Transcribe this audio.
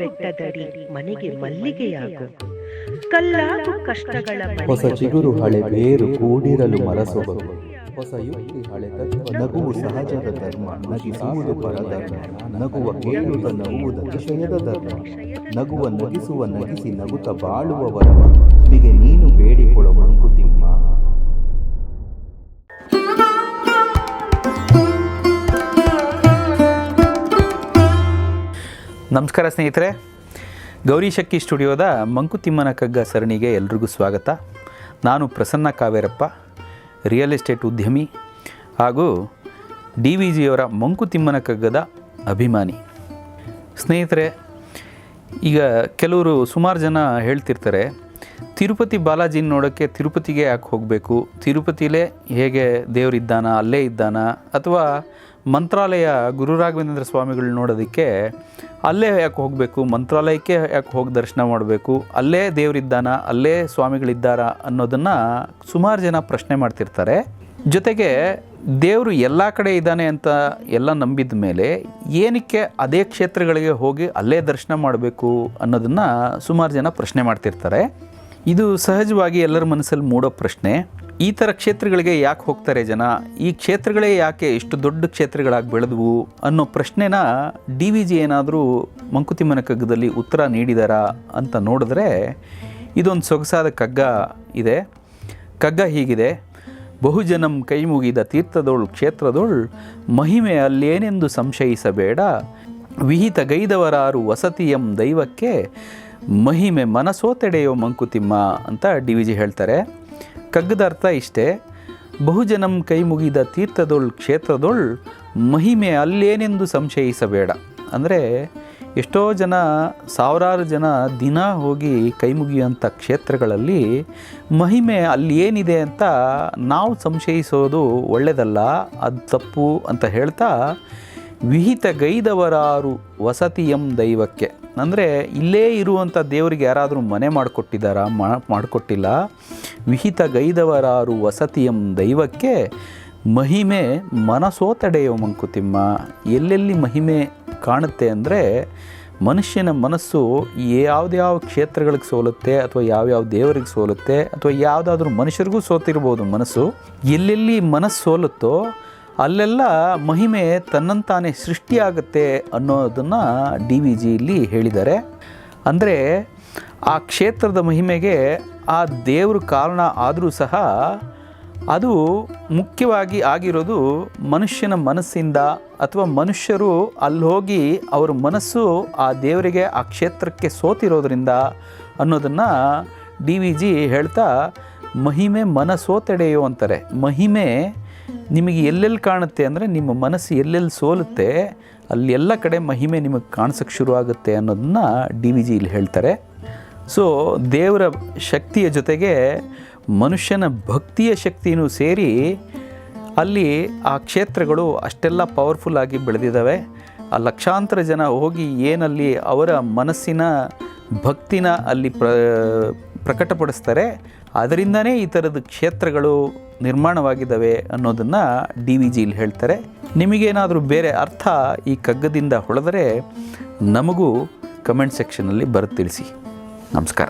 ಬೆಟ್ಟದಡಿ ಮನೆಗೆ ಮಲ್ಲಿಗೆಯಾಗು, ಕಲ್ಲಾಗು ಕಷ್ಟಗಳ ಹೊಸ ಚಿಗುರು ಹಳೆ ಬೇರು ಕೂಡಿರಲು ಮರಸೊಬಗು, ಹೊಸ ಯುಕ್ತಿ ಹಳೆ ತತ್ವ ನಗುವು ಸಹಜದ ಧರ್ಮ, ನಗಿಸುವುದು ಪರಧರ್ಮ, ನಗುವ ಕೇಳುತ್ತ ನಗುವುದ ವಿಷಯದ ಧರ್ಮ, ನಗುವ ನಗಿಸುವ ನಗಿಸಿ ನಗುತ್ತ ಬಾಳುವ ವರವ ನಿಮಗೆ ನೀನು ಬೇಡಿಕೊಳ್ಳೋ ಮಂಕುತಿಮ್ಮ. ನಮಸ್ಕಾರ ಸ್ನೇಹಿತರೆ, ಗೌರಿ ಶಕ್ಕಿ ಸ್ಟುಡಿಯೋದ ಮಂಕುತಿಮ್ಮನ ಕಗ್ಗ ಸರಣಿಗೆ ಎಲ್ರಿಗೂ ಸ್ವಾಗತ. ನಾನು ಪ್ರಸನ್ನ ಕಾವೇರಪ್ಪ, ರಿಯಲ್ ಎಸ್ಟೇಟ್ ಉದ್ಯಮಿ ಹಾಗೂ DVG ಅವರ ಮಂಕುತಿಮ್ಮನ ಕಗ್ಗದ ಅಭಿಮಾನಿ. ಸ್ನೇಹಿತರೆ, ಈಗ ಕೆಲವರು ಸುಮಾರು ಜನ ಹೇಳ್ತಿರ್ತಾರೆ, ತಿರುಪತಿ ಬಾಲಾಜಿನ ನೋಡೋಕ್ಕೆ ತಿರುಪತಿಗೆ ಯಾಕೆ ಹೋಗಬೇಕು, ತಿರುಪತಿಲೇ ಹೇಗೆ ದೇವರಿದ್ದಾನ ಅಲ್ಲೇ ಇದ್ದಾನ, ಅಥವಾ ಮಂತ್ರಾಲಯ ಗುರು ರಾಘವೇಂದ್ರ ಸ್ವಾಮಿಗಳು ನೋಡೋದಕ್ಕೆ ಅಲ್ಲೇ ಯಾಕೆ ಹೋಗಬೇಕು, ಮಂತ್ರಾಲಯಕ್ಕೆ ಯಾಕೆ ಹೋಗಿ ದರ್ಶನ ಮಾಡಬೇಕು, ಅಲ್ಲೇ ದೇವರಿದ್ದಾನ ಅಲ್ಲೇ ಸ್ವಾಮಿಗಳಿದ್ದಾರ ಅನ್ನೋದನ್ನು ಸುಮಾರು ಜನ ಪ್ರಶ್ನೆ ಮಾಡ್ತಿರ್ತಾರೆ. ಜೊತೆಗೆ ದೇವರು ಎಲ್ಲ ಕಡೆ ಇದ್ದಾನೆ ಅಂತ ಎಲ್ಲ ನಂಬಿದ ಮೇಲೆ ಏನಕ್ಕೆ ಅದೇ ಕ್ಷೇತ್ರಗಳಿಗೆ ಹೋಗಿ ಅಲ್ಲೇ ದರ್ಶನ ಮಾಡಬೇಕು ಅನ್ನೋದನ್ನು ಸುಮಾರು ಜನ ಪ್ರಶ್ನೆ ಮಾಡ್ತಿರ್ತಾರೆ. ಇದು ಸಹಜವಾಗಿ ಎಲ್ಲರ ಮನಸ್ಸಲ್ಲಿ ಮೂಡೋ ಪ್ರಶ್ನೆ. ಈ ಥರ ಕ್ಷೇತ್ರಗಳಿಗೆ ಯಾಕೆ ಹೋಗ್ತಾರೆ ಜನ, ಈ ಕ್ಷೇತ್ರಗಳೇ ಯಾಕೆ ಇಷ್ಟು ದೊಡ್ಡ ಕ್ಷೇತ್ರಗಳಾಗಿ ಬೆಳೆದವು ಅನ್ನೋ ಪ್ರಶ್ನೆನ DVG ಏನಾದರೂ ಮಂಕುತಿಮ್ಮನ ಕಗ್ಗದಲ್ಲಿ ಉತ್ತರ ನೀಡಿದಾರಾ ಅಂತ ನೋಡಿದ್ರೆ ಇದೊಂದು ಸೊಗಸಾದ ಕಗ್ಗ ಇದೆ. ಕಗ್ಗ ಹೀಗಿದೆ: ಬಹುಜನಂ ಕೈ ಮುಗಿದ ತೀರ್ಥದೋಳ್ ಕ್ಷೇತ್ರದೋಳ್ ಮಹಿಮೆ ಅಲ್ಲೇನೆಂದು ಸಂಶಯಿಸಬೇಡ, ವಿಹಿತ ಗೈದವರಾರು ವಸತಿಯಂ ದೈವಕ್ಕೆ ಮಹಿಮೆ ಮನಸೋತೆಡೆಯೋ ಮಂಕುತಿಮ್ಮ ಅಂತ DVG ಹೇಳ್ತಾರೆ. ಕಗ್ಗದ ಅರ್ಥ ಇಷ್ಟೇ: ಬಹುಜನಂ ಕೈ ಮುಗಿದ ತೀರ್ಥದೊಳ್ ಕ್ಷೇತ್ರದೊಳ್ ಮಹಿಮೆ ಅಲ್ಲೇನೆಂದು ಸಂಶಯಿಸಬೇಡ. ಅಂದರೆ ಎಷ್ಟೋ ಜನ, ಸಾವಿರಾರು ಜನ ದಿನ ಹೋಗಿ ಕೈ ಮುಗಿಯುವಂಥ ಕ್ಷೇತ್ರಗಳಲ್ಲಿ ಮಹಿಮೆ ಅಲ್ಲಿ ಏನಿದೆ ಅಂತ ನಾವು ಸಂಶಯಿಸೋದು ಒಳ್ಳೆಯದಲ್ಲ, ಅದು ತಪ್ಪು ಅಂತ ಹೇಳ್ತಾ, ವಿಹಿತ ಗೈದವರಾರು ವಸತಿಯಂ ದೈವಕ್ಕೆ, ಅಂದರೆ ಇಲ್ಲೇ ಇರುವಂಥ ದೇವರಿಗೆ ಯಾರಾದರೂ ಮನೆ ಮಾಡಿಕೊಟ್ಟಿದ್ದಾರಾ, ಮಾಡಿಕೊಟ್ಟಿಲ್ಲ. ವಿಹಿತ ಗೈದವರಾರು ವಸತಿಯಂ ದೈವಕ್ಕೆ ಮಹಿಮೆ ಮನಸೋತಡೆಯೋ ಮಂಕುತಿಮ್ಮ. ಎಲ್ಲೆಲ್ಲಿ ಮಹಿಮೆ ಕಾಣುತ್ತೆ ಅಂದರೆ ಮನುಷ್ಯನ ಮನಸ್ಸು ಯಾವುದ್ಯಾವ ಕ್ಷೇತ್ರಗಳಿಗೆ ಸೋಲುತ್ತೆ, ಅಥವಾ ಯಾವ್ಯಾವ ದೇವರಿಗೆ ಸೋಲುತ್ತೆ, ಅಥವಾ ಯಾವುದಾದ್ರೂ ಮನುಷ್ಯರಿಗೂ ಸೋತಿರ್ಬೋದು ಮನಸ್ಸು. ಎಲ್ಲೆಲ್ಲಿ ಮನಸ್ಸು ಸೋಲುತ್ತೋ ಅಲ್ಲೆಲ್ಲ ಮಹಿಮೆ ತನ್ನಂತಾನೇ ಸೃಷ್ಟಿಯಾಗುತ್ತೆ ಅನ್ನೋದನ್ನು DVG ಇಲ್ಲಿ ಹೇಳಿದ್ದಾರೆ. ಅಂದರೆ ಆ ಕ್ಷೇತ್ರದ ಮಹಿಮೆಗೆ ಆ ದೇವರು ಕಾರಣ ಆದರೂ ಸಹ ಅದು ಮುಖ್ಯವಾಗಿ ಆಗಿರೋದು ಮನುಷ್ಯನ ಮನಸ್ಸಿಂದ, ಅಥವಾ ಮನುಷ್ಯರು ಅಲ್ಲಿ ಹೋಗಿ ಅವ್ರ ಮನಸ್ಸು ಆ ದೇವರಿಗೆ ಆ ಕ್ಷೇತ್ರಕ್ಕೆ ಸೋತಿರೋದ್ರಿಂದ ಅನ್ನೋದನ್ನು DVG ಹೇಳ್ತಾ ಮಹಿಮೆ ಮನಸೋತೆಡೆಯೋ ಅಂತಾರೆ. ಮಹಿಮೆ ನಿಮಗೆ ಎಲ್ಲೆಲ್ಲಿ ಕಾಣುತ್ತೆ ಅಂದರೆ ನಿಮ್ಮ ಮನಸ್ಸು ಎಲ್ಲೆಲ್ಲಿ ಸೋಲುತ್ತೆ ಅಲ್ಲಿ ಎಲ್ಲ ಕಡೆ ಮಹಿಮೆ ನಿಮಗೆ ಕಾಣಿಸೋಕ್ಕೆ ಶುರುವಾಗುತ್ತೆ ಅನ್ನೋದನ್ನು DVG ಇಲ್ಲಿ ಹೇಳ್ತಾರೆ. ಸೊ ದೇವರ ಶಕ್ತಿಯ ಜೊತೆಗೆ ಮನುಷ್ಯನ ಭಕ್ತಿಯ ಶಕ್ತಿಯೂ ಸೇರಿ ಅಲ್ಲಿ ಆ ಕ್ಷೇತ್ರಗಳು ಅಷ್ಟೆಲ್ಲ ಪವರ್ಫುಲ್ಲಾಗಿ ಬೆಳೆದಿದ್ದಾವೆ. ಆ ಲಕ್ಷಾಂತರ ಜನ ಹೋಗಿ ಏನಲ್ಲಿ ಅವರ ಮನಸ್ಸಿನ ಭಕ್ತಿನ ಅಲ್ಲಿ ಪ್ರಕಟಪಡಿಸ್ತಾರೆ, ಅದರಿಂದನೇ ಈ ಥರದ ಕ್ಷೇತ್ರಗಳು ನಿರ್ಮಾಣವಾಗಿದ್ದಾವೆ ಅನ್ನೋದನ್ನು DVG ಇಲ್ಲಿ ಹೇಳ್ತಾರೆ. ನಿಮಗೇನಾದರೂ ಬೇರೆ ಅರ್ಥ ಈ ಕಗ್ಗದಿಂದ ಹೊಳೆದರೆ ನಮಗೂ ಕಮೆಂಟ್ ಸೆಕ್ಷನಲ್ಲಿ ಬರೆದು ತಿಳಿಸಿ. ನಮಸ್ಕಾರ.